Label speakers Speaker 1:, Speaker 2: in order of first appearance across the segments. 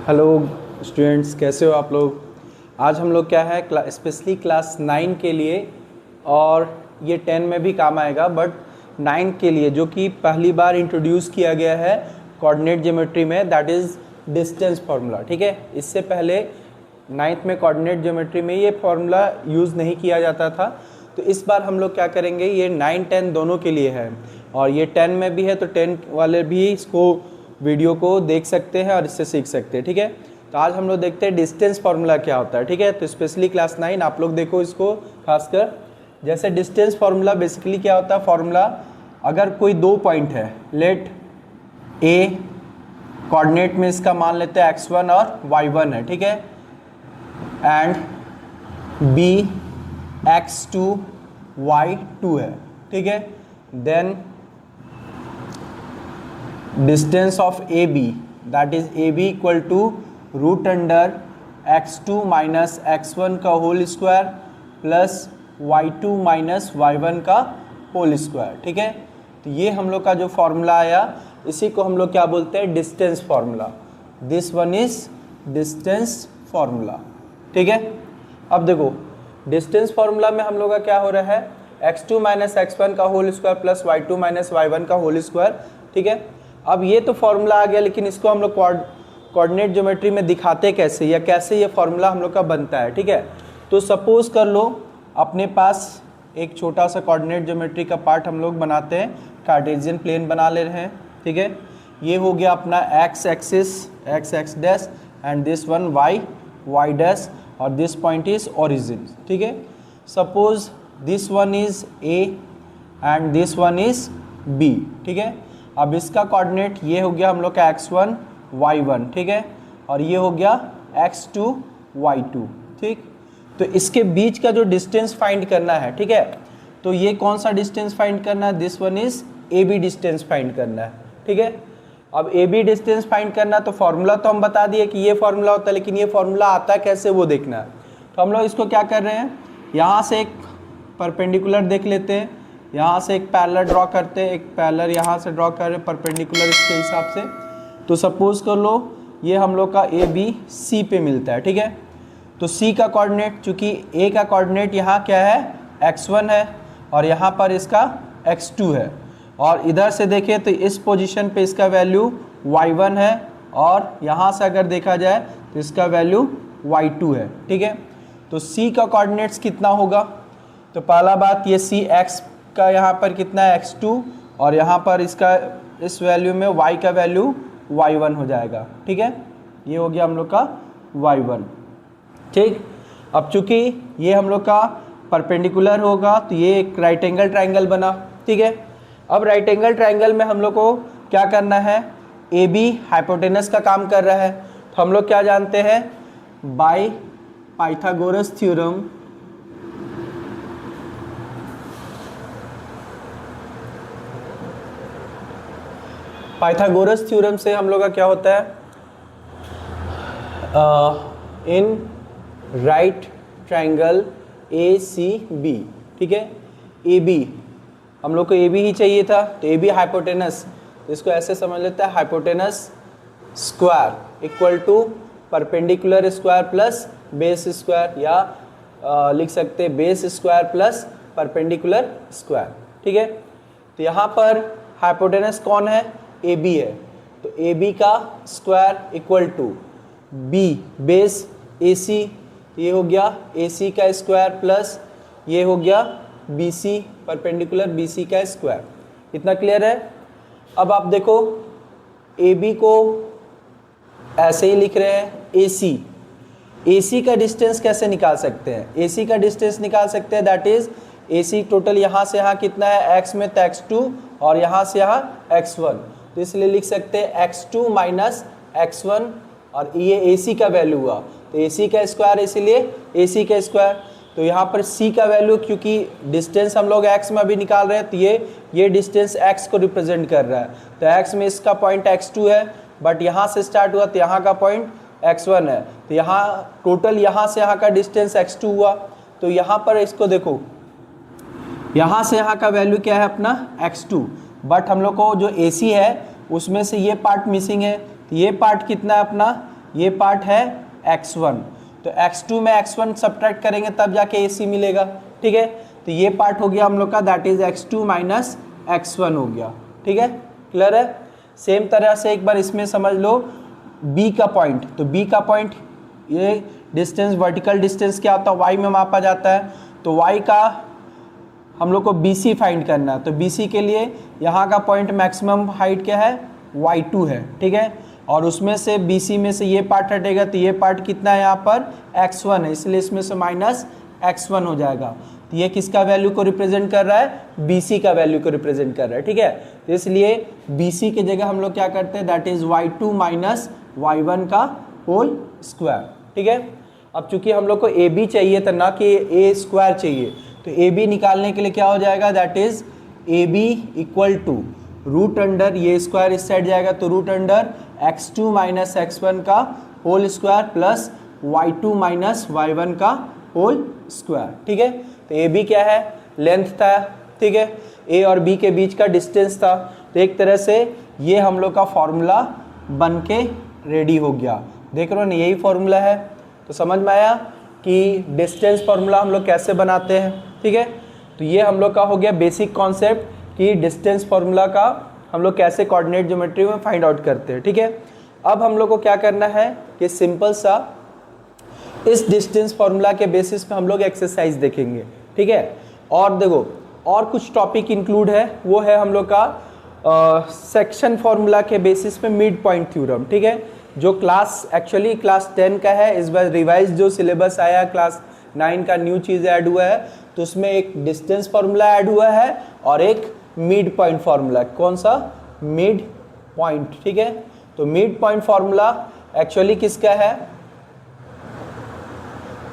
Speaker 1: Hello students, कैसे हो आप लोग। आज हम लोग क्या है स्पेशली क्लास 9 के लिए, और ये 10 में भी काम आएगा, बट 9 के लिए जो कि पहली बार इंट्रोड्यूस किया गया है कोऑर्डिनेट ज्योमेट्री में, दैट इज़ डिस्टेंस फार्मूला। ठीक है, इससे पहले 9th में कोऑर्डिनेट ज्योमेट्री में ये फार्मूला यूज़ नहीं किया जाता था। तो इस बार हम लोग क्या करेंगे, ये 9-10 दोनों के लिए है, और ये 10 में भी है, तो 10 वाले भी इसको वीडियो को देख सकते हैं और इससे सीख सकते हैं। ठीक है, तो आज हम लोग देखते हैं डिस्टेंस फार्मूला क्या होता है। ठीक है, तो स्पेशली क्लास 9 आप लोग देखो इसको खासकर। जैसे डिस्टेंस फार्मूला बेसिकली क्या होता है, फार्मूला अगर कोई दो पॉइंट है, लेट ए कोऑर्डिनेट में इसका मान लेते हैं x1 और y1 है, ठीक है, एंड b x2 y2 है, ठीक है, then distance of AB, that is AB equal to root under x2 minus x1 का whole square plus y2 minus y1 का होल स्क्वायर। ठीक है, तो ये हम लोग का जो फॉर्मूला आया, इसी को हम लोग क्या बोलते हैं, distance formula. This one is distance formula. ठीक है, अब देखो डिस्टेंस फार्मूला में हम लोग का क्या हो रहा है, x2 माइनस x1 का whole square plus y2 minus y1 का होल स्क्वायर। ठीक है, अब ये तो फॉर्मूला आ गया, लेकिन इसको हम लोग कोऑर्डिनेट ज्योमेट्री में दिखाते कैसे, या कैसे ये फॉर्मूला हम लोग का बनता है। ठीक है, तो सपोज कर लो अपने पास एक छोटा सा कोऑर्डिनेट ज्योमेट्री का पार्ट हम लोग बनाते हैं, कार्टेशियन प्लेन बना ले रहे हैं। ठीक है, ये हो गया अपना x axis, x dash, and this one y dash, और दिस पॉइंट इज ओरिजिन। ठीक है, suppose this one is a and this one is b। ठीक है, अब इसका कोऑर्डिनेट ये हो गया हम लोग का x1 y1, ठीक है, और ये हो गया x2 y2। ठीक, तो इसके बीच का जो डिस्टेंस फाइंड करना है, ठीक है, तो ये कौन सा डिस्टेंस फाइंड करना है, this one is AB distance find करना है। ठीक है, अब AB डिस्टेंस फाइंड करना, तो फॉर्मूला तो हम बता दिए कि ये फॉर्मूला होता है, लेकिन ये फॉर्मूला आता है कैसे वो देखना है। तो हम लोग इसको क्या कर रहे हैं, यहाँ से एक परपेंडिकुलर देख लेते हैं, यहाँ से एक पैरेलल ड्रॉ करते हैं, एक पैरेलल यहाँ से ड्रॉ कर रहे हैं परपेंडिकुलर इसके हिसाब से। तो सपोज कर लो ये हम लोग का ABC पे मिलता है। ठीक है, तो C का कोऑर्डिनेट, चूँकि A का कोऑर्डिनेट यहाँ क्या है, x1 है, और यहाँ पर इसका x2 है, और इधर से देखें तो इस पोजीशन पे इसका वैल्यू y1 है, और यहाँ से अगर देखा जाए तो इसका वैल्यू y2 है। ठीक है, तो C का कोऑर्डिनेट्स कितना होगा, तो पहला बात ये C x का यहाँ पर कितना है x2, और यहाँ पर इसका इस वैल्यू में y का वैल्यू y1 हो जाएगा। ठीक है, ये हो गया हम लोग का y1। ठीक, अब चूंकि ये हम लोग का परपेंडिकुलर होगा, तो ये एक राइट एंगल ट्राइंगल बना। ठीक है, अब राइट एंगल ट्राइंगल में हम लोग को क्या करना है, AB हाइपोटेनस का काम कर रहा है, तो हम लोग क्या जानते हैं, by Pythagoras theorem Pythagoras theorem से हम लोग का क्या होता है, इन राइट ट्रायंगल ACB। ठीक है, AB हम लोग को AB ही चाहिए था, तो AB हाइपोटेनस, इसको ऐसे समझ लेते हैं, hypotenuse square equal to perpendicular square plus base square, या लिख सकते हैं base square plus perpendicular square. ठीक है, तो यहाँ पर हाइपोटेनस कौन है, AB है, तो AB का square equal to B base AC, ये हो गया AC का स्क्वायर प्लस ये हो गया BC परपेंडिकुलर BC का स्क्वायर। इतना क्लियर है। अब आप देखो AB को ऐसे ही लिख रहे हैं AC का डिस्टेंस कैसे निकाल सकते हैं, AC का डिस्टेंस निकाल सकते हैं, दैट इज AC टोटल यहाँ से यहाँ कितना है, x में तो x2, और यहाँ से यहाँ x1, तो इसलिए लिख सकते हैं x2 माइनस x1, और ये AC का वैल्यू हुआ, तो AC का स्क्वायर, इसीलिए AC का स्क्वायर। तो यहाँ पर C का वैल्यू, क्योंकि डिस्टेंस हम लोग x में अभी निकाल रहे हैं, तो ये डिस्टेंस x को रिप्रेजेंट कर रहा है, तो x में इसका पॉइंट x2 है, बट यहाँ से स्टार्ट हुआ तो यहाँ का पॉइंट x1 है, तो यहाँ टोटल यहाँ से यहाँ का डिस्टेंस x2 हुआ। तो यहाँ पर इसको देखो, यहाँ से यहाँ का वैल्यू क्या है अपना x2, बट हम लोग को जो AC है उसमें से ये पार्ट मिसिंग है, तो ये पार्ट कितना है अपना ये पार्ट है x1, तो x2 में x1 सब्ट्रैक्ट करेंगे तब जाके AC मिलेगा, ठीक है। तो ये पार्ट हो गया हम लोग का, that is x2 minus x1 हो गया, ठीक है, क्लियर है। सेम तरह से एक बार इसमें समझ लो B का पॉइंट, तो B का पॉइंट ये डिस्टेंस, वर्टिकल डिस्टेंस क्या होता है, y में मापा जाता है, तो y का हम लोग को BC फाइंड करना है। तो BC के लिए यहाँ का पॉइंट मैक्सिमम हाइट क्या है, y2 है, ठीक है। और उसमें से BC में से ये पार्ट हटेगा, तो ये पार्ट कितना है यहाँ पर x1 है, इसलिए इसमें से माइनस x1 हो जाएगा। तो ये किसका वैल्यू को रिप्रेजेंट कर रहा है, BC का वैल्यू को रिप्रेजेंट कर रहा है, ठीक है। तो इसलिए BC की जगह हम लोग क्या करते हैं, that is y2 minus y1 का होल स्क्वायर, ठीक है। अब चूंकि हम लोग को AB चाहिए था ना कि A स्क्वायर चाहिए, तो AB निकालने के लिए क्या हो जाएगा, that is AB equal to root under, ये स्क्वायर इस साइड जाएगा तो root under x2 minus x1 का whole square plus y2 minus y1 का होल स्क्वायर, ठीक है। तो AB क्या है, लेंथ था, ठीक है, A और B के बीच का डिस्टेंस था। तो एक तरह से ये हम लोग का फॉर्मूला बन के रेडी हो गया, देख रहे हो ना, यही फॉर्मूला है। तो समझ में आया कि डिस्टेंस फॉर्मूला हम लोग कैसे बनाते हैं, ठीक है। तो ये हम लोग का हो गया बेसिक कॉन्सेप्ट कि डिस्टेंस फॉर्मूला का हम लोग कैसे कोऑर्डिनेट ज्योमेट्री में फाइंड आउट करते हैं, ठीक है। अब हम लोग को क्या करना है कि सिंपल सा इस डिस्टेंस फॉर्मूला के बेसिस पे हम लोग एक्सरसाइज देखेंगे, ठीक है। और देखो और कुछ टॉपिक इंक्लूड है, वो है हम लोग का सेक्शन फॉर्मूला के बेसिस पे मिड पॉइंट थ्योरम, ठीक है, जो एक्चुअली क्लास 10 का है। इस बार रिवाइज जो सिलेबस आया क्लास 9 का न्यू चीज़ ऐड हुआ है, तो उसमें एक डिस्टेंस फॉर्मूला ऐड हुआ है और एक मिड पॉइंट फॉर्मूला। कौन सा, मिड पॉइंट, ठीक है। तो मिड पॉइंट फॉर्मूला एक्चुअली किसका है,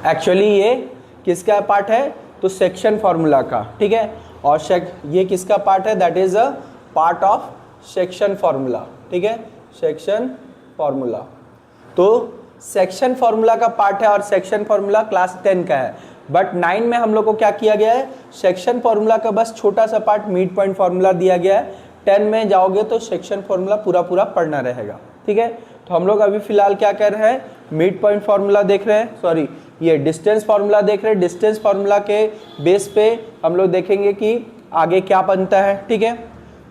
Speaker 1: एक्चुअली ये किसका पार्ट है, तो सेक्शन फॉर्मूला का, ठीक है। और ये किसका पार्ट है, that is a part of section formula, ठीक है, सेक्शन फॉर्मूला। तो सेक्शन फॉर्मूला का पार्ट है और सेक्शन फॉर्मूला क्लास 10 का है, बट 9 में हम लोग को क्या किया गया है, सेक्शन फॉर्मूला का बस छोटा सा पार्ट मिड पॉइंट फॉर्मूला दिया गया है। 10 में जाओगे तो सेक्शन फॉर्मूला पूरा पूरा पढ़ना रहेगा, ठीक है। तो हम लोग अभी फिलहाल क्या कर रहे हैं, मिड पॉइंट फॉर्मूला देख रहे हैं, सॉरी ये डिस्टेंस फॉर्मूला देख रहे हैं। डिस्टेंस फॉर्मूला के बेस पे हम लोग देखेंगे कि आगे क्या बनता है, ठीक है,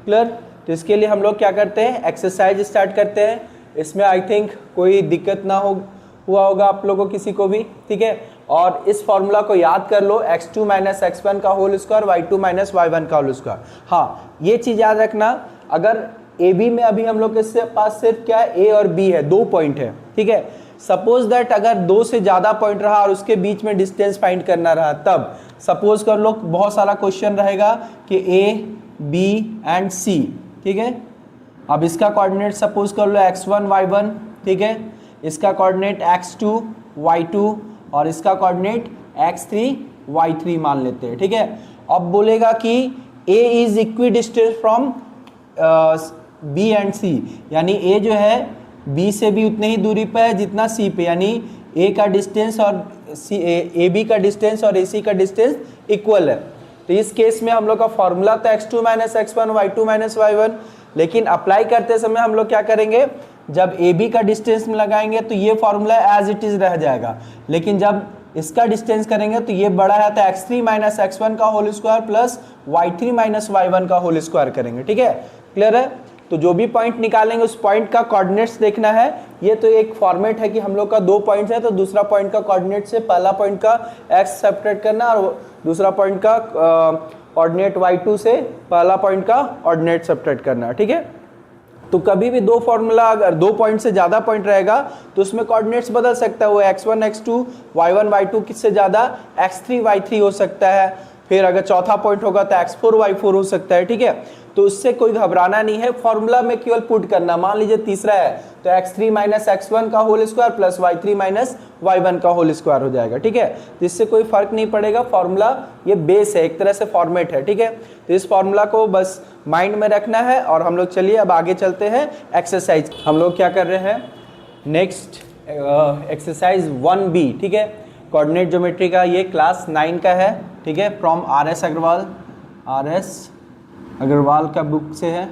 Speaker 1: क्लियर। तो इसके लिए हम लोग क्या करते हैं, एक्सरसाइज स्टार्ट करते हैं। इसमें आई थिंक कोई दिक्कत ना हुआ होगा आप लोगों को किसी को भी, ठीक है। और इस फॉर्मूला को याद कर लो, x2 माइनस x1 का whole square, y2 minus y1 का होल स्क्वायर। हाँ ये चीज़ याद रखना, अगर AB में अभी हम लोग के पास सिर्फ क्या है, A और B है, 2 पॉइंट है, ठीक है। सपोज दैट अगर 2 से ज़्यादा पॉइंट रहा और उसके बीच में डिस्टेंस फाइंड करना रहा, तब सपोज कर लो बहुत सारा क्वेश्चन रहेगा कि A, B एंड C, ठीक है। अब इसका कोऑर्डिनेट सपोज कर लो x1 y1, ठीक है, इसका कोऑर्डिनेट x2 y2 और इसका कोऑर्डिनेट x3 y3 मान लेते हैं, ठीक है। अब बोलेगा कि A is equidistant from B and C, यानी A जो है B से भी उतनी ही दूरी पर है जितना C पे, यानी A का डिस्टेंस और AB का डिस्टेंस और AC का डिस्टेंस इक्वल है। तो इस केस में हम लोग का फॉर्मूला था x2 minus x1 y2 minus y1, लेकिन अप्लाई करते समय हम लोग क्या करेंगे, जब AB का डिस्टेंस में लगाएंगे तो ये फॉर्मूला एज इट इज रह जाएगा, लेकिन जब इसका डिस्टेंस करेंगे तो ये बड़ा है, तो x3 माइनस x1 का whole square plus y3 minus y1 का होल स्क्वायर करेंगे, ठीक है, क्लियर है। तो जो भी पॉइंट निकालेंगे उस पॉइंट का कोऑर्डिनेट्स देखना है। ये तो एक फॉर्मेट है कि हम लोग का 2 पॉइंट्स है, तो दूसरा पॉइंट का कोऑर्डिनेट से पहला पॉइंट का x सब्ट्रैक्ट करना और दूसरा पॉइंट का कोऑर्डिनेट y2 से पहला पॉइंट का कोऑर्डिनेट सब्ट्रैक्ट करना, ठीक है। तो कभी भी 2 फॉर्मूला, अगर 2 पॉइंट से ज़्यादा पॉइंट रहेगा तो उसमें कोऑर्डिनेट्स बदल सकता है, वो x1 x2 y1 y2 किससे ज़्यादा x3 y3 हो सकता है, फिर अगर चौथा पॉइंट होगा तो x4 y4 हो सकता है, ठीक है। तो उससे कोई घबराना नहीं है, फॉर्मूला में केवल पुट करना। मान लीजिए तीसरा है तो x3 माइनस x1 का whole square plus y3 minus y1 का होल स्क्वायर हो जाएगा, ठीक है। तो इससे कोई फर्क नहीं पड़ेगा, फॉर्मूला ये बेस है, एक तरह से फॉर्मेट है, ठीक है। तो इस फॉर्मूला को बस माइंड में रखना है। और हम लोग चलिए अब आगे चलते हैं एक्सरसाइज। हम लोग क्या कर रहे हैं, नेक्स्ट एक्सरसाइज 1B, ठीक है, कोऑर्डिनेट ज्योमेट्री का, ये क्लास 9 का है, ठीक है, फ्रॉम RS अग्रवाल का बुक से है,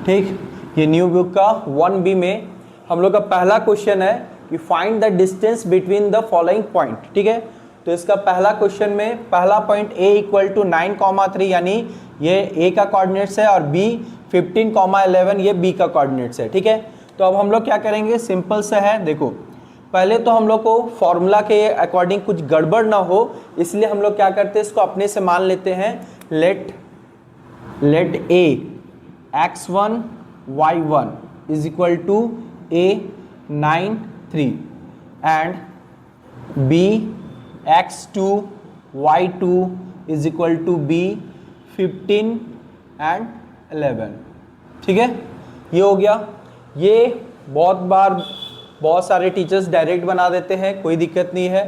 Speaker 1: ठीक। ये न्यू बुक का 1B में हम लोग का पहला क्वेश्चन है कि find the distance between the following point. ठीक है, तो इसका पहला क्वेश्चन में पहला पॉइंट a इक्वल टू 9,3 यानी ये a का कोऑर्डिनेट्स है और b 15,11 ये b का कोऑर्डिनेट्स है। ठीक है, तो अब हम लोग क्या करेंगे, सिंपल से है, देखो पहले तो हम लोग को फॉर्मूला के अकॉर्डिंग कुछ गड़बड़ ना हो, इसलिए हम लोग क्या करते हैं, इसको अपने से मान लेते हैं। Let a x1 y1 is equal to a 9,3 and b x2 y2 is equal to b 15 and 11। ठीक है, ये हो गया। ये बहुत बार बहुत सारे टीचर्स डायरेक्ट बना देते हैं, कोई दिक्कत नहीं है।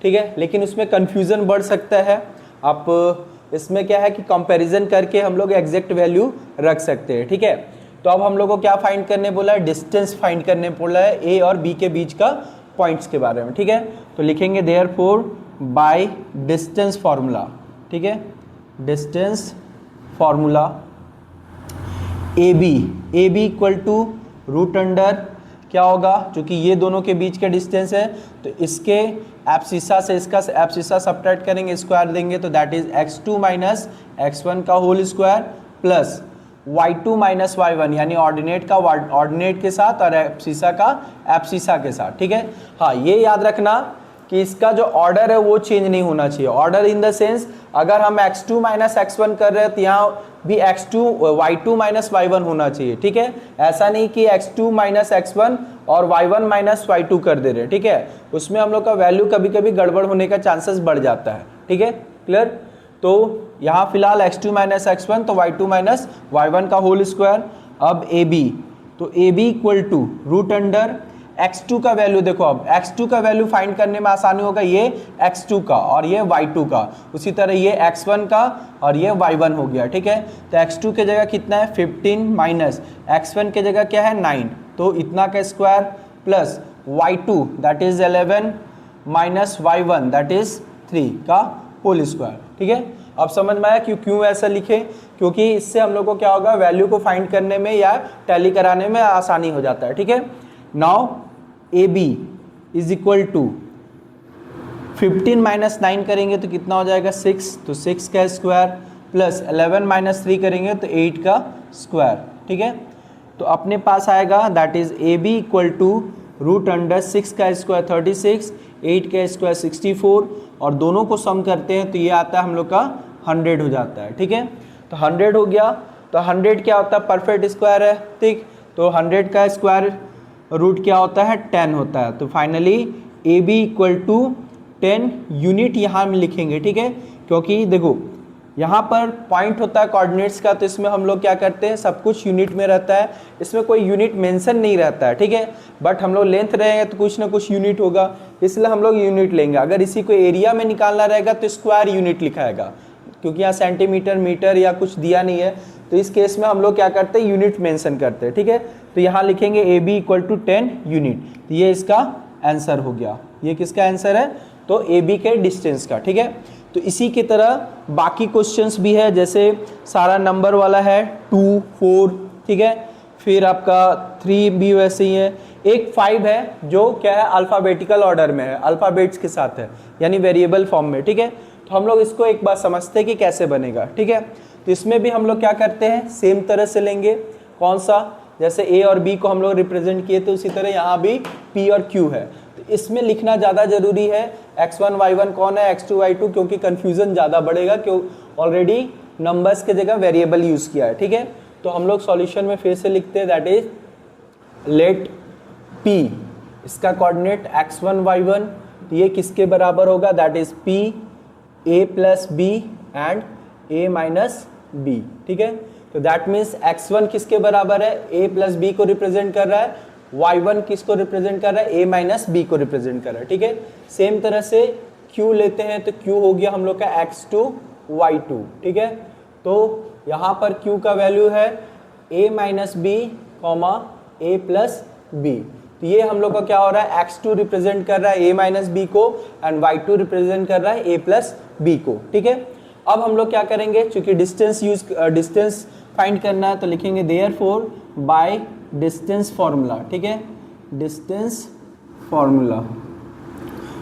Speaker 1: ठीक है, लेकिन उसमें कन्फ्यूज़न बढ़ सकता है। आप इसमें क्या है कि कंपैरिजन करके हम लोग एग्जैक्ट वैल्यू रख सकते हैं। ठीक है, तो अब हम लोग को क्या फाइंड करने बोला है, डिस्टेंस फाइंड करने बोला है ए और बी के बीच का पॉइंट्स के बारे में। ठीक है, तो लिखेंगे देयरफॉर बाय डिस्टेंस फार्मूला। ठीक है, distance formula A B equal to root under क्या होगा, क्योंकि ये दोनों के बीच का डिस्टेंस है तो इसके एब्सिसा से इसका एब्सिसा सब्ट्रैक्ट करेंगे, स्क्वायर देंगे, तो that is x2 minus x1 का whole square plus y2 minus y1 यानी ऑर्डिनेट का ऑर्डिनेट के साथ और एब्सिसा का एब्सिसा के साथ। ठीक है, हाँ ये याद रखना कि इसका जो ऑर्डर है वो चेंज नहीं होना चाहिए। ऑर्डर इन द सेंस अगर हम x2 माइनस x1 कर रहे हैं तो यहाँ भी y2 माइनस y1 होना चाहिए। ठीक है, ऐसा नहीं कि x2 माइनस x1 और y1 माइनस y2 कर दे रहे। ठीक है, उसमें हम लोग का वैल्यू कभी कभी गड़बड़ होने का चांसेस बढ़ जाता है। ठीक है, क्लियर। तो यहाँ फिलहाल x2 माइनस x1 तो y2 माइनस y1 का होल स्क्वायर। अब AB, तो AB equal to root under x2 का वैल्यू, देखो अब x2 का वैल्यू फाइंड करने में आसानी होगा, ये x2 का और ये y2 का, उसी तरह ये x1 का और ये y1 हो गया। ठीक है, तो x2 के जगह कितना है 15 माइनस x1 के जगह क्या है 9, तो इतना का square plus y2 that is 11 minus y1 that is 3 का होल स्क्वायर। ठीक है, अब समझ में आया क्यों ऐसा लिखे, क्योंकि इससे हम लोग को क्या होगा, वैल्यू को फाइंड करने में या टैली कराने में आसानी हो जाता है। ठीक है, now AB is equal to 15 minus 9 करेंगे तो कितना हो जाएगा 6, तो 6 का स्क्वायर प्लस 11 माइनस 3 करेंगे तो 8 का स्क्वायर। ठीक है, तो अपने पास आएगा that is AB equal to root under 6 का स्क्वायर 36, 8 का स्क्वायर 64 और दोनों को सम करते हैं तो ये आता है हम लोग का 100 हो जाता है। ठीक है, तो 100 हो गया, तो 100 क्या होता है, परफेक्ट स्क्वायर है। ठीक, तो 100 का स्क्वायर रूट क्या होता है 10 होता है, तो finally AB equal to 10 unit यहाँ में लिखेंगे। ठीक है, क्योंकि देखो यहाँ पर पॉइंट होता है कोऑर्डिनेट्स का, तो इसमें हम लोग क्या करते हैं, सब कुछ यूनिट में रहता है, इसमें कोई यूनिट मेंशन नहीं रहता है। ठीक है, बट हम लोग लेंथ रहेंगे तो कुछ ना कुछ यूनिट होगा, इसलिए हम लोग यूनिट लेंगे। अगर इसी को एरिया में निकालना रहेगा तो स्क्वायर यूनिट लिखाएगा, क्योंकि यहाँ सेंटीमीटर मीटर या कुछ दिया नहीं है, तो इस केस में हम लोग क्या करते हैं, यूनिट मेंशन करते हैं। ठीक है, तो यहाँ लिखेंगे AB इक्वल टू 10 यूनिट, तो ये इसका आंसर हो गया। ये किसका आंसर है, तो AB के डिस्टेंस का। ठीक है, तो इसी की तरह बाकी क्वेश्चंस भी है, जैसे सारा नंबर वाला है 2, 4। ठीक है, फिर आपका 3 भी वैसे ही है, एक 5 है जो क्या है अल्फ़ाबेटिकल ऑर्डर में है, अल्फ़ाबेट्स के साथ है यानी वेरिएबल फॉर्म में। ठीक है, तो हम लोग इसको एक बार समझते हैं कि कैसे बनेगा। ठीक है, तो इसमें भी हम लोग क्या करते हैं, सेम तरह से लेंगे। कौन सा, जैसे A और B को हम लोग रिप्रेजेंट किए, तो उसी तरह यहाँ भी P और Q है। तो इसमें लिखना ज़्यादा ज़रूरी है, x1 y1 कौन है, x2 y2, क्योंकि कन्फ्यूज़न ज़्यादा बढ़ेगा, क्यों ऑलरेडी नंबर्स के जगह वेरिएबल यूज़ किया है। ठीक है, तो हम लोग सॉल्यूशन में फिर से लिखते हैं, दैट इज लेट P, इसका कोऑर्डिनेट x1 y1, तो ये किसके बराबर होगा, that is P A plus B and A minus B। ठीक है, तो दैट मीन्स x1 किसके बराबर है, A प्लस B को रिप्रेजेंट कर रहा है, y1 किसको रिप्रेजेंट कर रहा है, A माइनस B को रिप्रेजेंट कर रहा है। ठीक है, सेम तरह से Q लेते हैं, तो Q हो गया हम लोग का x2 y2। ठीक है, तो यहाँ पर Q का वैल्यू है A minus B comma A plus B, तो ये हम लोग का क्या हो रहा है, x2 रिप्रेजेंट कर रहा है A माइनस B को एंड y2 रिप्रेजेंट कर रहा है A प्लस B को। ठीक है, अब हम लोग क्या करेंगे, चूंकि डिस्टेंस फाइंड करना है तो लिखेंगे देयरफॉर बाय डिस्टेंस फार्मूला, ठीक है, डिस्टेंस फार्मूला।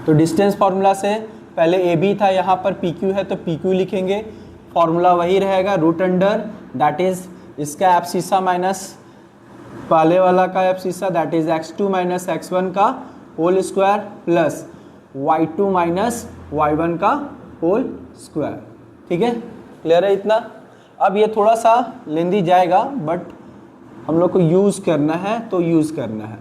Speaker 1: तो डिस्टेंस फार्मूला से पहले ए बी था, यहाँ पर पी क्यू है तो पी क्यू लिखेंगे, फार्मूला वही रहेगा रूट अंडर दैट इज इसका एब्सिसा माइनस पहले वाला का abscissa that is x2 minus x1 का whole square plus y2 minus y1 का होल स्क्वायर, ठीक है, क्लियर है इतना। अब ये थोड़ा सा लेंदी जाएगा बट हम लोग को यूज़ करना है तो यूज़ करना है।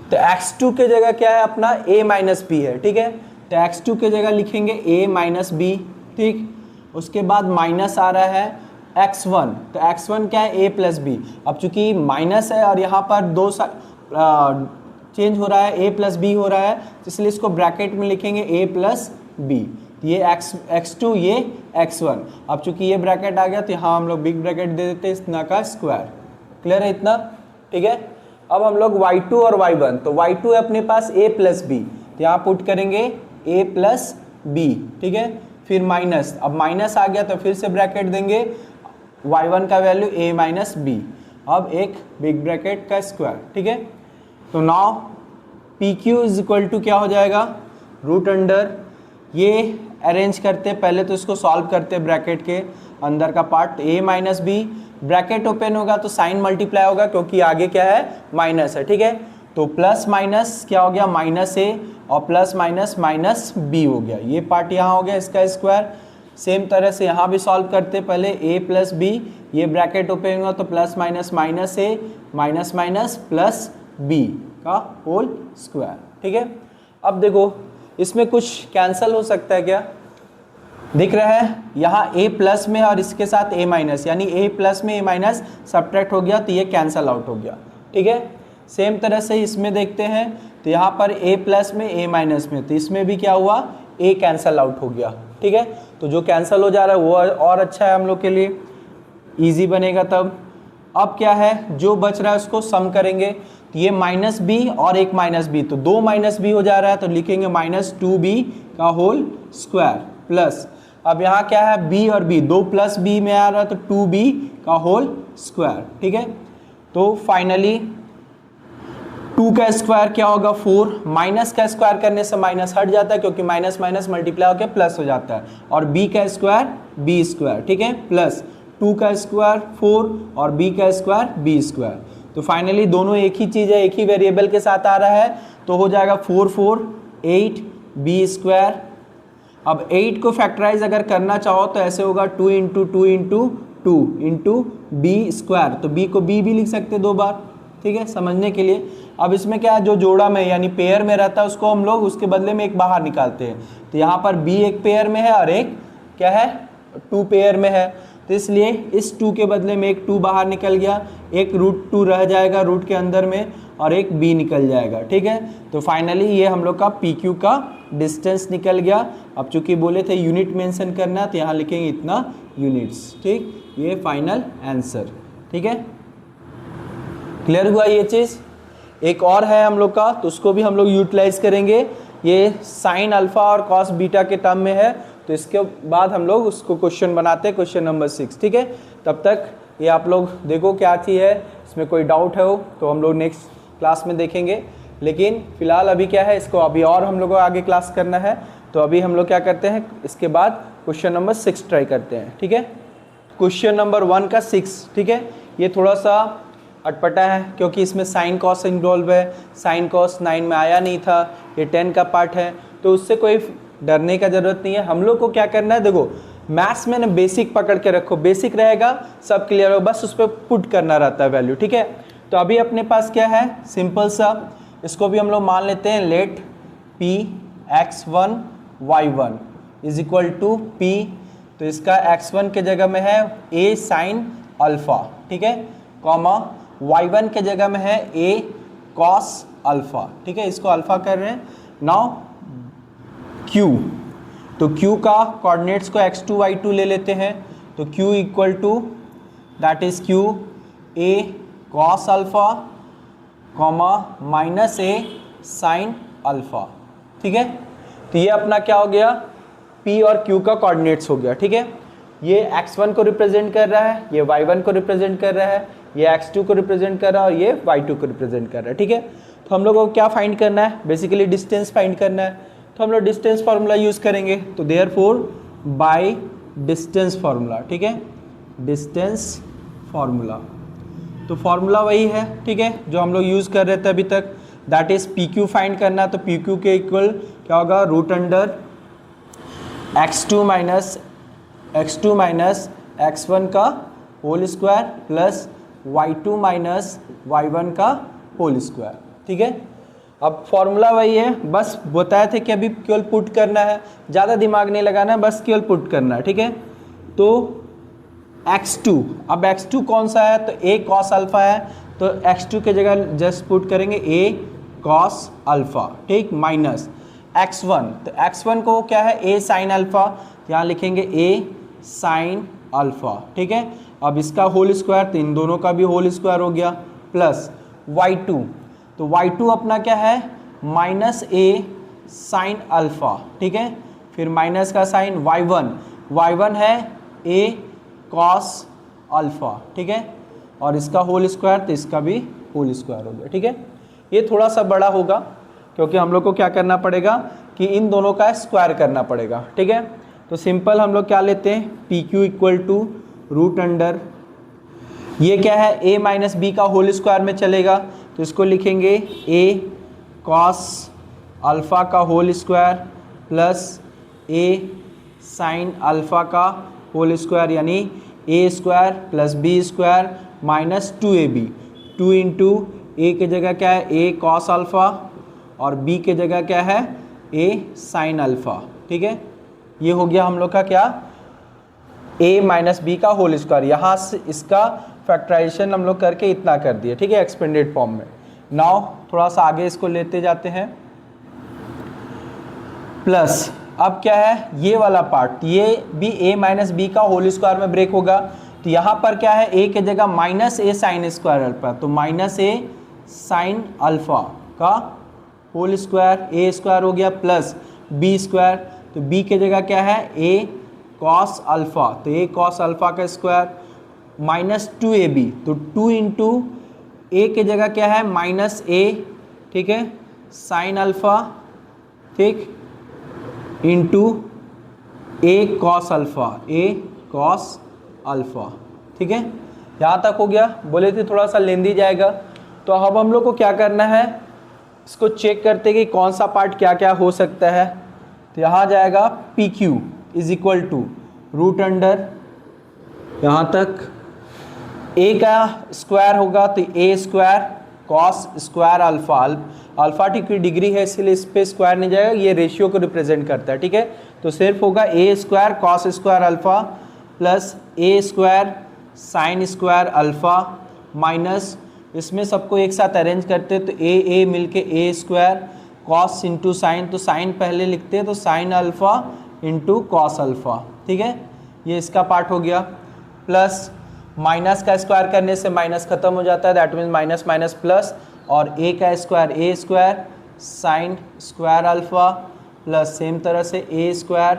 Speaker 1: तो x2 के जगह क्या है अपना a माइनस बी है, ठीक है, तो x2 के जगह लिखेंगे a माइनस बी, ठीक, उसके बाद माइनस आ रहा है x1, तो x1 क्या है a प्लस बी। अब चूंकि माइनस है और यहाँ पर दो चेंज हो रहा है a प्लस बी हो रहा है, इसलिए इसको ब्रैकेट में लिखेंगे a प्लस बी, ये x2 ये x1। अब चूंकि ये ब्रैकेट आ गया तो यहाँ हम लोग बिग ब्रैकेट दे देते हैं इतना का स्क्वायर, क्लियर है इतना, ठीक है। अब हम लोग y2 और y1, तो y2 है अपने पास a प्लस बी, तो यहाँ पुट करेंगे a प्लस बी, ठीक है, फिर माइनस, अब माइनस आ गया तो फिर से ब्रैकेट देंगे y1 का वैल्यू a माइनस बी, अब एक बिग ब्रैकेट का स्क्वायर, ठीक है। तो now P Q is equal to क्या हो जाएगा रूट अंडर, ये अरेंज करते पहले तो इसको सॉल्व करते ब्रैकेट के अंदर का part, a minus B, bracket open होगा तो साइन मल्टीप्लाई होगा क्योंकि आगे क्या है माइनस है, ठीक है, तो प्लस माइनस क्या हो गया माइनस a और प्लस माइनस माइनस b हो गया, ये पार्ट यहाँ हो गया इसका स्क्वायर। सेम तरह से यहाँ भी सॉल्व करते पहले a प्लस बी, ये ब्रैकेट ओपन होगा तो plus minus minus a minus minus plus b का होल स्क्वायर, ठीक है। अब देखो इसमें कुछ कैंसिल हो सकता है क्या, दिख रहा है यहाँ a प्लस में और इसके साथ a माइनस, यानी a प्लस में a माइनस सब्ट्रैक्ट हो गया तो ये कैंसिल आउट हो गया, ठीक है। सेम तरह से इसमें देखते हैं तो यहाँ पर a प्लस में a माइनस में, तो इसमें भी क्या हुआ a कैंसिल आउट हो गया, ठीक है। तो जो कैंसिल हो जा रहा है वो और अच्छा है हम लोग के लिए, ईजी बनेगा तब। अब क्या है जो बच रहा है उसको सम करेंगे, तो ये माइनस बी और एक माइनस बी, तो दो माइनस बी हो जा रहा है तो लिखेंगे माइनस 2b का होल स्क्वायर प्लस, अब यहाँ क्या है b और b, दो प्लस b में आ रहा है तो 2b का होल स्क्वायर, ठीक है। तो फाइनली 2 का स्क्वायर क्या होगा 4, माइनस का स्क्वायर करने से माइनस हट जाता है क्योंकि माइनस माइनस मल्टीप्लाई होकर प्लस हो जाता है, और b का स्क्वायर b स्क्वायर, ठीक है, प्लस 2 का स्क्वायर 4 और b का स्क्वायर b स्क्वायर। तो फाइनली दोनों एक ही चीज़ है, एक ही वेरिएबल के साथ आ रहा है, तो हो जाएगा 4 4 8 b स्क्वायर। अब 8 को फैक्टराइज अगर करना चाहो तो ऐसे होगा 2 into 2 into 2 into B square, तो b को b भी लिख सकते दो बार, ठीक है, समझने के लिए। अब इसमें क्या है जो जोड़ा में यानी पेयर में रहता है उसको हम लोग उसके बदले में एक बाहर निकालते हैं, तो यहाँ पर b एक पेयर में है और एक क्या है 2 पेयर में है, तो इसलिए इस 2 के बदले में एक 2 बाहर निकल गया, एक रूट 2 रह जाएगा रूट के अंदर में और एक b निकल जाएगा, ठीक है। तो फाइनली ये हम लोग का पी क्यू का डिस्टेंस निकल गया। अब चूंकि बोले थे यूनिट मेंशन करना तो यहाँ लिखेंगे इतना यूनिट्स, ठीक, ये फाइनल आंसर, ठीक है, क्लियर हुआ ये चीज़। एक और है हम लोग का तो उसको भी हम लोग यूटिलाइज करेंगे, ये साइन अल्फा और कॉस बीटा के टर्म में है, तो इसके बाद हम लोग उसको क्वेश्चन बनाते हैं, क्वेश्चन नंबर 6, ठीक है। तब तक ये आप लोग देखो क्या चीज़ है, इसमें कोई डाउट है हो तो हम लोग नेक्स्ट क्लास में देखेंगे, लेकिन फिलहाल अभी क्या है इसको अभी और हम लोग को आगे क्लास करना है, तो अभी हम लोग क्या करते हैं इसके बाद क्वेश्चन नंबर 6 ट्राई करते हैं, ठीक है। क्वेश्चन नंबर 1 का 6, ठीक है, ये थोड़ा सा अटपटा है क्योंकि इसमें साइन कॉस इन्वॉल्व है, साइन कॉस 9 में आया नहीं था, ये 10 का पार्ट है, तो उससे कोई डरने का ज़रूरत नहीं है। हम लोग को क्या करना है, देखो मैथ्स में ना बेसिक पकड़ के रखो, बेसिक रहेगा सब क्लियर हो, बस उस पर पुट करना रहता है वैल्यू, ठीक है। तो अभी अपने पास क्या है सिंपल सा, इसको भी हम लोग मान लेते हैं let p x1 y1 is equal to p, तो इसका x1 के जगह में है a साइन अल्फा, ठीक है, कॉमा y1 के जगह में है a कॉस अल्फा, ठीक है, इसको अल्फा कर रहे हैं। नाउ q, तो q का कोऑर्डिनेट्स को x2 y2 ले लेते हैं, तो q equal to that is q a cos alpha comma minus a sine alpha, ठीक है। तो ये अपना क्या हो गया p और q का कोऑर्डिनेट्स हो गया, ठीक है। ये x1 को रिप्रेजेंट कर रहा है, ये y1 को रिप्रेजेंट कर रहा है, ये x2 को रिप्रेजेंट कर रहा है और ये y2 को रिप्रेजेंट कर रहा है। ठीक है, तो हम लोग को क्या फाइंड करना है, बेसिकली डिस्टेंस फाइंड करना है। तो हम लोग डिस्टेंस फार्मूला यूज करेंगे, तो देयरफॉर बाय डिस्टेंस फार्मूला। ठीक है, डिस्टेंस फार्मूला, तो फार्मूला वही है, ठीक है, जो हम लोग यूज कर रहे थे अभी तक, that is P Q find करना। तो पी क्यू के इक्वल क्या होगा, root under x2 minus x1 का whole square plus y2 minus y1 का होल स्क्वायर। ठीक है, अब फॉर्मूला वही है, बस बताए थे कि अभी केवल पुट करना है, ज़्यादा दिमाग नहीं लगाना है, बस केवल पुट करना है। ठीक है, तो x2, अब x2 कौन सा है, तो a cos अल्फा है, तो x2 के जगह जस्ट पुट करेंगे a cos अल्फा, ठीक, माइनस x1, तो x1 को क्या है, a sin अल्फा, यहाँ लिखेंगे a sin अल्फा। ठीक है, अब इसका होल स्क्वायर, तो इन दोनों का भी होल स्क्वायर हो गया, प्लस y2, तो y2 अपना क्या है, माइनस a sin अल्फा। ठीक है, फिर माइनस का साइन, y1 है a cos अल्फा। ठीक है, और इसका होल स्क्वायर, तो इसका भी होल स्क्वायर हो गया। ठीक है, ये थोड़ा सा बड़ा होगा क्योंकि हम लोग को क्या करना पड़ेगा कि इन दोनों का स्क्वायर करना पड़ेगा। ठीक है, तो सिंपल हम लोग क्या लेते हैं, P Q equal to root under, ये क्या है, a माइनस बी का होल स्क्वायर में चलेगा, तो इसको लिखेंगे a cos अल्फा का whole square plus a sin alpha का होल स्क्वायर, यानी a square plus b square minus 2ab, 2 into A के जगह क्या है, a cos अल्फा, और b के जगह क्या है, a sin अल्फा। ठीक है, ये हो गया हम लोग का क्या, a माइनस बी का होल स्क्वायर, यहाँ से इसका फैक्टराइजेशन हम लोग करके इतना कर दिए। ठीक है, एक्सपेंडेड फॉर्म में। नाउ थोड़ा सा आगे इसको लेते जाते हैं, प्लस अब क्या है, ये वाला पार्ट, ये भी a माइनस बी का होल स्क्वायर में ब्रेक होगा, तो यहाँ पर क्या है, a के जगह minus a sine square alpha, तो माइनस a साइन अल्फा का होल स्क्वायर, a स्क्वायर हो गया प्लस b स्क्वायर, तो b के जगह क्या है, a cos अल्फा, तो a cos अल्फा का स्क्वायर माइनस 2ab, तो 2 इंटू ए के जगह क्या है, माइनस a, ठीक है, साइन अल्फा, ठीक, into a cos alpha, a cos alpha. ठीक है, यहाँ तक हो गया, बोले थे थोड़ा सा लेंदी जाएगा, तो अब हम लोग को क्या करना है, इसको चेक करते कि कौन सा पार्ट क्या क्या हो सकता है। तो यहाँ जाएगा P Q is equal to root under, यहाँ तक a का स्क्वायर होगा, तो a square cos square alpha, alpha की डिग्री है इसलिए इस पे स्क्वायर नहीं जाएगा, ये रेशियो को रिप्रेजेंट करता है। ठीक है, तो सिर्फ होगा a square cos square alpha plus a square sine square alpha minus, इसमें सबको एक साथ अरेंज करते हैं, तो a मिलके a square cos into sine, तो साइन पहले लिखते हैं, तो sine alpha into cos alpha. ठीक है, ये इसका पार्ट हो गया, प्लस माइनस का स्क्वायर करने से माइनस खत्म हो जाता है, that means minus minus plus, और a का square a square sine square alpha plus same तरह से a square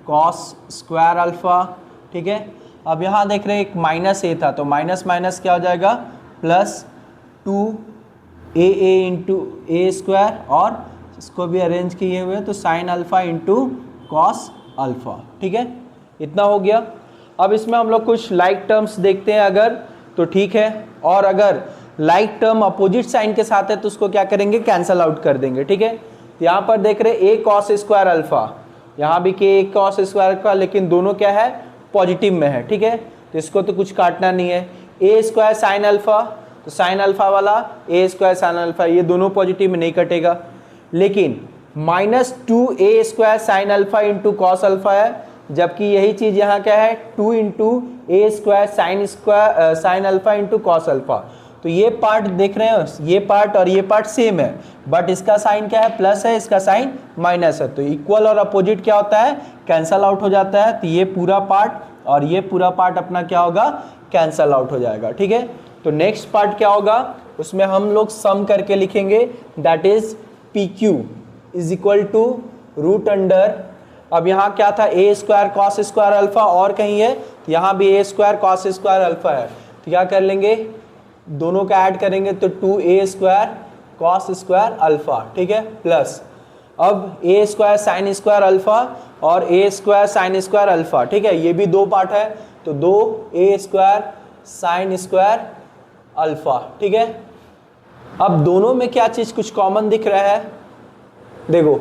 Speaker 1: cos square alpha. ठीक है, अब यहाँ देख रहे हैं एक माइनस a था, तो माइनस माइनस क्या हो जाएगा, plus 2a into a square, और इसको भी अरेंज किए हुए, तो sine alpha into cos alpha. ठीक है, इतना हो गया। अब इसमें हम लोग कुछ लाइक टर्म्स देखते हैं अगर, तो ठीक है, और अगर लाइक टर्म अपोजिट साइन के साथ है तो उसको क्या करेंगे, कैंसल आउट कर देंगे। ठीक है, तो यहाँ पर देख रहे a cos स्क्वायर अल्फा, यहाँ भी a cos स्क्वायर अल्फा, लेकिन दोनों क्या है, पॉजिटिव में है। ठीक है, तो इसको तो कुछ काटना नहीं है, a स्क्वायर साइन अल्फा, तो साइन अल्फा वाला a स्क्वायर साइन अल्फा, ये दोनों पॉजिटिव में नहीं कटेगा, लेकिन minus 2a square sine alpha into cos alpha है, जबकि यही चीज यहाँ क्या है, 2 into A square sine alpha into cos alpha. तो ये पार्ट देख रहे हैं, ये पार्ट और ये पार्ट सेम है, बट इसका साइन क्या है, प्लस है, इसका साइन माइनस है, तो इक्वल और अपोजिट क्या होता है, कैंसल आउट हो जाता है। तो ये पूरा पार्ट और ये पूरा पार्ट अपना क्या होगा, कैंसल आउट हो जाएगा। ठीक है, तो नेक्स्ट पार्ट क्या होगा, उसमें हम लोग सम करके लिखेंगे, that is P Q is equal to root under अब यहाँ क्या था, A square cos square alpha, और कहीं है तो यहाँ भी A square cos square alpha है, तो क्या कर लेंगे, दोनों का ऐड करेंगे तो 2a square cos square alpha, ठीक है, प्लस अब ए स्क्वायर साइन स्क्वायर अल्फा और ए स्क्वायर साइन स्क्वायर अल्फा, ठीक है, ये भी दो पार्ट है तो 2a square sine square alpha, ठीक है। अब दोनों में क्या चीज कुछ कॉमन दिख रहा है, देखो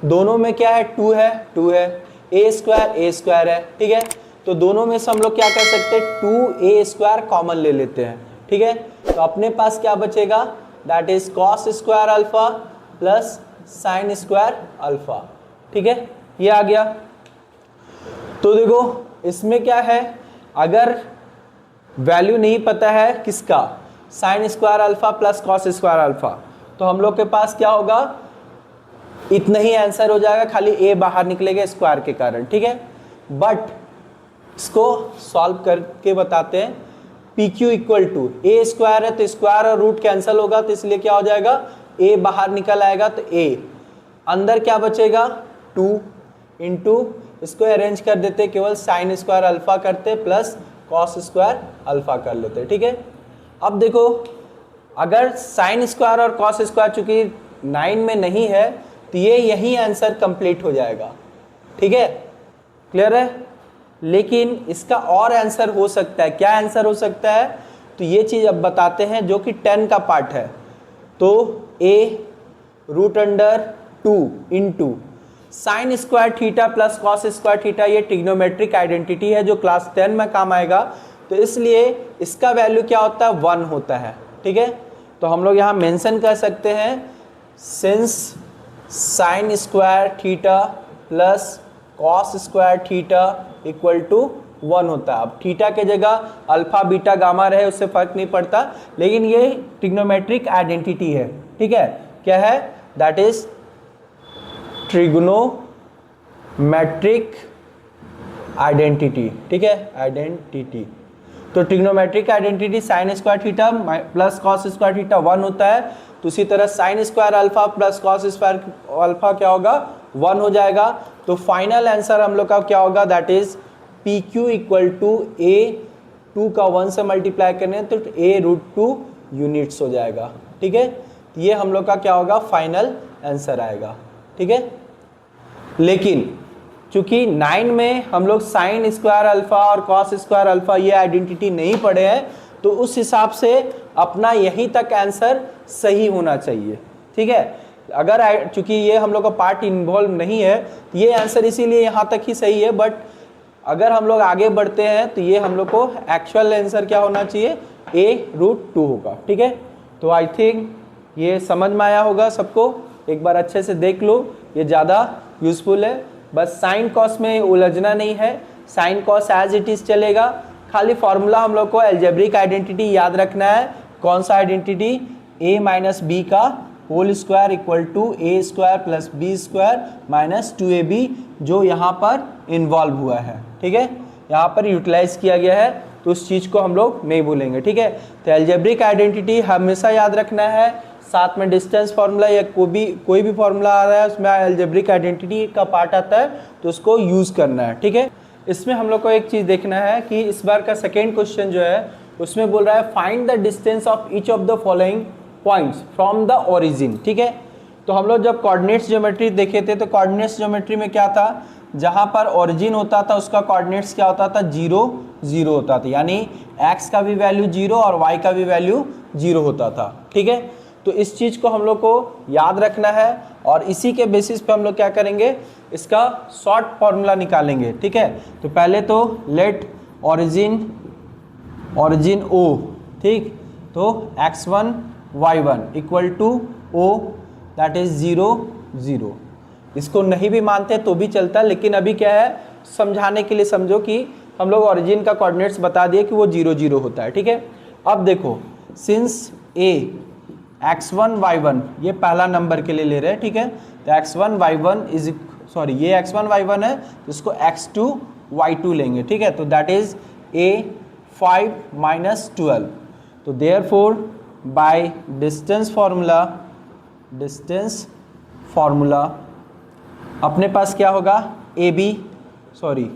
Speaker 1: दोनों में क्या है, 2 है, ए स्क्वायर है, ठीक है, तो दोनों में से हम लोग क्या कर सकते हैं, 2a स्क्वायर कॉमन ले लेते हैं, ठीक है, तो अपने पास क्या बचेगा, that is cos square alpha plus sine square alpha, ठीक है, ये आ गया। तो देखो इसमें क्या है, अगर वैल्यू नहीं पता है किसका, sine square alpha plus cos square alpha, तो हम लोग के पास क्या होगा, इतना ही आंसर हो जाएगा, खाली ए बाहर निकलेगा स्क्वायर के कारण, ठीक है। बट इसको सॉल्व करके बताते हैं, P Q equal to a square है तो स्क्वायर और रूट कैंसिल होगा, तो इसलिए क्या हो जाएगा, ए बाहर निकल आएगा तो ए, अंदर क्या बचेगा 2 इंटू, इसको अरेंज कर देते, केवल साइन स्क्वायर अल्फा करते प्लस कॉस स्क्वायर अल्फा कर लेते, ठीक है। अब देखो अगर साइन स्क्वायर और कॉस स्क्वायर चूंकि 9 में नहीं है तो ये यही आंसर कंप्लीट हो जाएगा, ठीक है, क्लियर है। लेकिन इसका और आंसर हो सकता है, क्या आंसर हो सकता है, तो ये चीज अब बताते हैं जो कि 10 का पार्ट है, तो A root under 2 into sine square theta plus cos square theta, ये ट्रिग्नोमेट्रिक आइडेंटिटी है जो क्लास 10 में काम आएगा, तो इसलिए इसका वैल्यू क्या होता है, 1 होता है, ठीक है। तो हम लोग यहाँ मेंशन कर सकते हैं, since sine square theta plus cos square theta equal to 1 होता है। अब थीटा के जगह अल्फा बीटा गामा रहे उससे फर्क नहीं पड़ता, लेकिन ये ट्रिग्नोमेट्रिक आइडेंटिटी है, ठीक है, क्या है, दैट इज ट्रिग्नोमेट्रिक आइडेंटिटी, ठीक है, आइडेंटिटी। तो trigonometric identity sign square theta plus cos square theta 1 होता है, तो उसी तरह sine square alpha plus cos square alpha क्या होगा, 1 हो जाएगा। तो फाइनल आंसर हम लोग का क्या होगा, that is P Q equal to A 2 का 1 से मल्टीप्लाई करने तो a रूट 2 यूनिट्स हो जाएगा, ठीक है। ये हम लोग का क्या होगा, फाइनल आंसर आएगा, ठीक है। लेकिन चूंकि 9 में हम लोग साइन स्क्वायर अल्फा और कॉस स्क्वायर अल्फा ये आइडेंटिटी नहीं पढ़े हैं, तो उस हिसाब से अपना यहीं तक आंसर सही होना चाहिए, ठीक है। अगर चूंकि ये हम लोग का पार्ट इन्वॉल्व नहीं है तो ये आंसर इसीलिए यहाँ तक ही सही है, बट अगर हम लोग आगे बढ़ते हैं तो ये हम लोग को एक्चुअल आंसर क्या होना चाहिए, ए रूट 2 होगा, ठीक है। तो आई थिंक ये समझ में आया होगा सबको, एक बार अच्छे से देख लो, ये ज़्यादा यूजफुल है। बस साइन कॉस में उलझना नहीं है, sine cos as it is चलेगा, खाली फॉर्मूला हम लोग को एल्जेब्रिक आइडेंटिटी याद रखना है। कौन सा आइडेंटिटी, a माइनस बी का whole square equal to a square plus b square minus 2ab, जो यहाँ पर इन्वॉल्व हुआ है, ठीक है, यहाँ पर यूटिलाइज किया गया है, तो उस चीज़ को हम लोग नहीं भूलेंगे, ठीक है। तो एल्जेब्रिक आइडेंटिटी हमेशा याद रखना है, साथ में डिस्टेंस फार्मूला या कोई भी फार्मूला आ रहा है उसमें एल्जेब्रिक आइडेंटिटी का पार्ट आता है, तो उसको यूज़ करना है, ठीक है। इसमें हम लोग को एक चीज़ देखना है कि इस बार का सेकेंड क्वेश्चन जो है उसमें बोल रहा है find the distance of each of the following points from the origin, ठीक है। तो हम लोग जब कोऑर्डिनेट्स ज्योमेट्री देखे थे तो कोऑर्डिनेट्स ज्योमेट्री में क्या था, जहाँ पर ओरिजिन होता था उसका कोऑर्डिनेट्स क्या होता था, 0 0 होता था, यानी x का भी वैल्यू 0 और y का भी वैल्यू 0 होता था, ठीक है। तो इस चीज़ को हम लोग को याद रखना है और इसी के बेसिस पे हम लोग क्या करेंगे, इसका शॉर्ट फॉर्मूला निकालेंगे, ठीक है। तो पहले तो लेट ओरिजिन ओ, ठीक, तो x1 y1 equal to o that is 0 0। इसको नहीं भी मानते तो भी चलता है, लेकिन अभी क्या है समझाने के लिए समझो कि हम लोग ओरिजिन का कोऑर्डिनेट्स बता दिए कि वो 0 0 होता है, ठीक है। अब देखो सिंस a x1 y1 ये पहला नंबर के लिए ले रहे हैं, ठीक है, तो x1 y1 इज सॉरी ये x1 y1 है तो इसको x2 y2 लेंगे, ठीक है। तो दैट इज a 5 माइनस 12, तो देयरफॉर बाय डिस्टेंस फार्मूला अपने पास क्या होगा, ए बी, सॉरी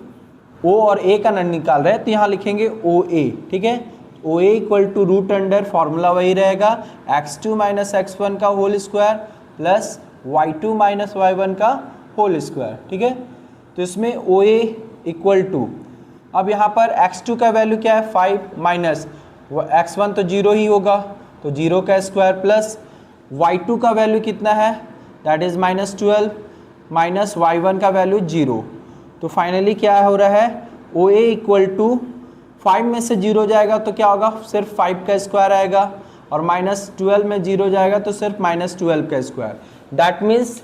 Speaker 1: ओ और ए का निकाल रहे हैं तो यहाँ लिखेंगे ओ ए, ठीक है। O A equal to root under, formula वही रहेगा x2 माइनस x1 का whole square plus y2 minus y1 का होल स्क्वायर, ठीक है। तो इसमें ओ ए इक्वल टू, अब यहाँ पर x2 का वैल्यू क्या है 5 माइनस x1 तो 0 ही होगा तो 0 का स्क्वायर प्लस y2 का वैल्यू कितना है दैट इज -12 माइनस y1 का वैल्यू 0। तो फाइनली क्या हो रहा है ओ ए इक्वल टू 5 में से 0 जाएगा तो क्या होगा सिर्फ 5 का स्क्वायर आएगा और -12 में 0 जाएगा तो सिर्फ -12 का स्क्वायर। दैट मीन्स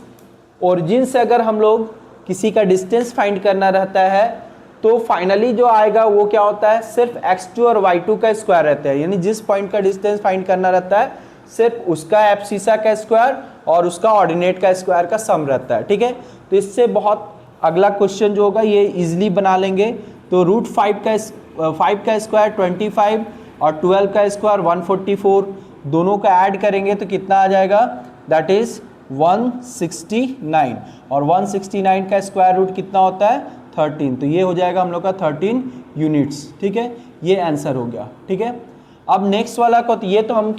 Speaker 1: ओरिजिन से अगर हम लोग किसी का डिस्टेंस फाइंड करना रहता है तो फाइनली जो आएगा वो क्या होता है सिर्फ x2 और y2 का स्क्वायर रहता है, यानी जिस पॉइंट का डिस्टेंस फाइंड करना रहता है सिर्फ उसका एब्सिसा का स्क्वायर और उसका ऑर्डिनेट का स्क्वायर का सम रहता है, ठीक है। तो इससे बहुत अगला क्वेश्चन जो होगा ये इजीली बना लेंगे। तो रूट 5 का स्क्वायर 25 और 12 का स्क्वायर 144, दोनों का ऐड करेंगे तो कितना आ जाएगा दैट इज 169 और 169 का स्क्वायर रूट कितना होता है 13, तो ये हो जाएगा हम लोग का 13 यूनिट्स, ठीक है। ये आंसर हो गया, ठीक है। अब नेक्स्ट वाला को, तो ये तो हम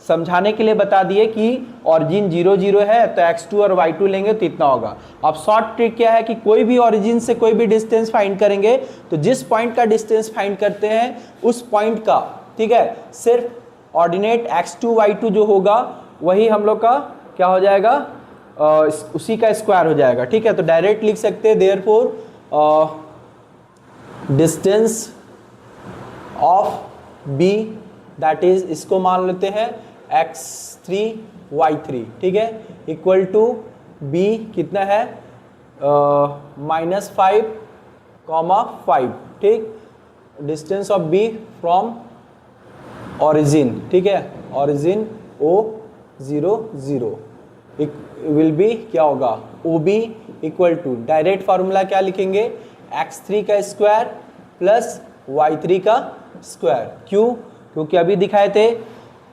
Speaker 1: समझाने के लिए बता दिए कि ऑरिजिन 0 0 है तो x2 और y2 लेंगे तो इतना होगा। अब शॉर्ट ट्रिक क्या है कि कोई भी ऑरिजिन से कोई भी डिस्टेंस फाइंड करेंगे तो जिस पॉइंट का डिस्टेंस फाइंड करते हैं उस पॉइंट का, ठीक है, सिर्फ ऑर्डिनेट x2 y2 जो होगा वही हम लोग का क्या हो जाएगा उसी का स्क्वायर हो जाएगा, ठीक है। तो डायरेक्ट लिख सकते हैं therefore distance of b that is, इसको मान लेते हैं x3 y3, ठीक है, इक्वल टू b कितना है -5, 5, ठीक। Distance of b from origin, ठीक है, ऑरिजिन o 0 0 विल बी क्या होगा OB equal to, direct formula क्या लिखेंगे x3 का स्क्वायर प्लस y3 का स्क्वायर। क्यों? क्योंकि अभी दिखाए थे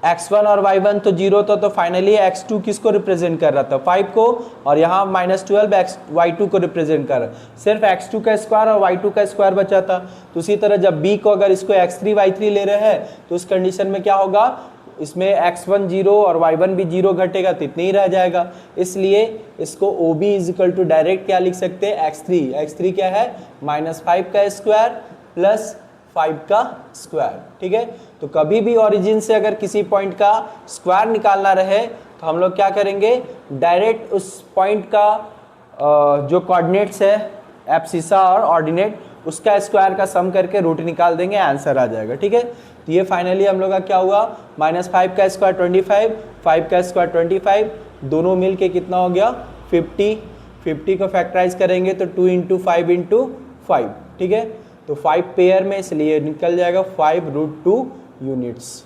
Speaker 1: x1 और y1 तो 0 था तो फाइनली x2 किसको रिप्रेजेंट कर रहा था 5 को, और यहाँ -12 y2 को रिप्रेजेंट कर रहा, सिर्फ x2 का स्क्वायर और y2 का स्क्वायर बचा था। तो उसी तरह जब b को अगर इसको x3 y3 ले रहे हैं तो उस कंडीशन में क्या होगा, इसमें x1 0 और y1 भी 0 घटेगा तो इतने ही रह जाएगा। इसलिए इसको OB is equal to direct क्या लिख सकते हैं x3 क्या है -5 का स्क्वायर प्लस 5 का स्क्वायर, ठीक है। तो कभी भी ओरिजिन से अगर किसी पॉइंट का स्क्वायर निकालना रहे तो हम लोग क्या करेंगे, डायरेक्ट उस पॉइंट का जो कोऑर्डिनेट्स है एब्सिसा और ऑर्डिनेट उसका स्क्वायर का सम करके रूट निकाल देंगे, आंसर आ जाएगा, ठीक है। तो ये फाइनली हम लोग का क्या हुआ -5 का स्क्वायर 25, 5 का स्क्वायर 25, दोनों मिल के कितना हो गया 50। 50 को फैक्टराइज करेंगे तो 2 × 5 × 5, ठीक है। तो 5 पेयर में इसलिए निकल जाएगा 5√2 यूनिट्स,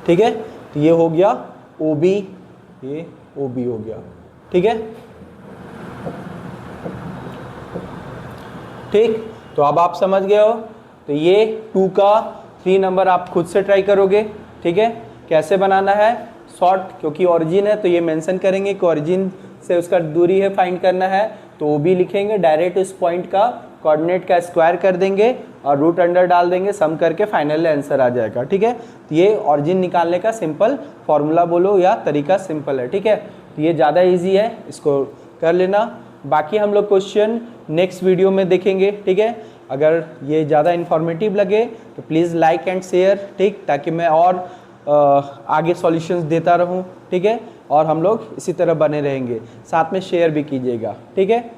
Speaker 1: ठीक है। तो ये हो गया OB, ये OB हो गया, ठीक है, ठीक। तो अब आप समझ गए हो। तो ये 2 का 3 नंबर आप खुद से ट्राई करोगे, ठीक है। कैसे बनाना है शॉर्ट, क्योंकि ओरिजिन है तो ये मेंशन करेंगे कि ओरिजिन से उसका दूरी है फाइंड करना है तो OB लिखेंगे, डायरेक्ट उस पॉइंट का कोऑर्डिनेट का स्क्वायर कर देंगे और रूट अंडर डाल देंगे, सम करके फाइनल आंसर आ जाएगा, ठीक है। तो ये ओरिजिन निकालने का सिंपल फॉर्मूला बोलो या तरीका सिंपल है, ठीक है। तो ये ज़्यादा इजी है, इसको कर लेना। बाकी हम लोग क्वेश्चन नेक्स्ट वीडियो में देखेंगे, ठीक है। अगर ये ज़्यादा इन्फॉर्मेटिव लगे तो प्लीज़ लाइक एंड शेयर, ठीक, ताकि मैं और आगे सॉल्यूशंस देता रहूं, ठीक है। और हम लोग इसी तरह बने रहेंगे, साथ में शेयर भी कीजिएगा, ठीक है।